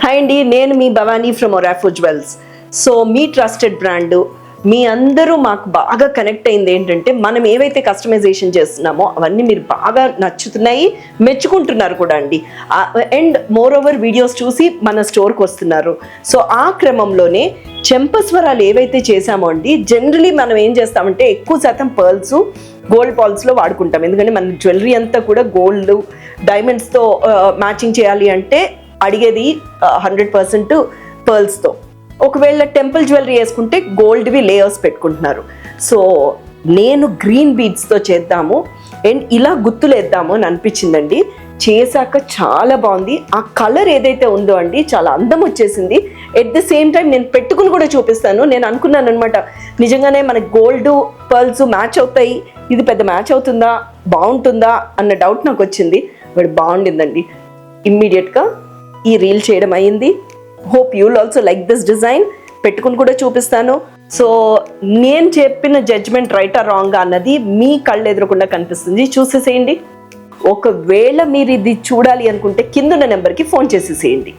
Hi అండి, నేను మీ Bhavani from Orafo jewels. So మీ ట్రస్టెడ్ బ్రాండ్, మీ అందరూ మాకు బాగా కనెక్ట్ అయింది ఏంటంటే, మనం ఏవైతే కస్టమైజేషన్ చేస్తున్నామో అవన్నీ మీరు బాగా నచ్చుతున్నాయి, మెచ్చుకుంటున్నారు కూడా అండి. అండ్ మోర్ ఓవర్ వీడియోస్ చూసి మన స్టోర్కి వస్తున్నారు. సో ఆ క్రమంలోనే చెంపస్వరాలు ఏవైతే చేసామో అండి, జనరలీ మనం ఏం చేస్తామంటే ఎక్కువ శాతం పర్ల్స్, గోల్డ్ బాల్స్లో వాడుకుంటాం. ఎందుకంటే మన జ్యువెలరీ అంతా కూడా గోల్డ్, డైమండ్స్తో మ్యాచింగ్ చేయాలి అంటే అడిగేది 100% పర్ల్స్తో. ఒకవేళ టెంపుల్ జ్యువెలరీ వేసుకుంటే గోల్డ్వి లేయర్స్ పెట్టుకుంటున్నారు. సో నేను గ్రీన్ బీడ్స్తో చేద్దాము అండ్ ఇలా గుర్తులు వేద్దాము అని అనిపించిందండి. చేశాక చాలా బాగుంది. ఆ కలర్ ఏదైతే ఉందో అండి, చాలా అందం వచ్చేసింది. ఎట్ ది సేమ్ టైం నేను పెట్టుకుని కూడా చూపిస్తాను. నేను అనుకున్నాను అనమాట, నిజంగానే మనకి గోల్డ్ పర్ల్స్ మ్యాచ్ అవుతాయి, ఇది పెద్ద మ్యాచ్ అవుతుందా, బాగుంటుందా అన్న డౌట్ నాకు వచ్చింది. బట్ బాగుండిందండి. ఇమ్మీడియట్గా ఈ రీల్ చేయడం అయింది. Hope you will also like this design. పెట్టుకుని కూడా చూపిస్తాను. సో నేను చెప్పిన జడ్జ్మెంట్ రైట్ ఆర్ రాంగ్ అన్నది మీ కళ్ళు ఎదురకుండా కనిపిస్తుంది, చూసేసేయండి. ఒకవేళ మీరు ఇది చూడాలి అనుకుంటే కింద నెంబర్కి ఫోన్ చేసేసేయండి.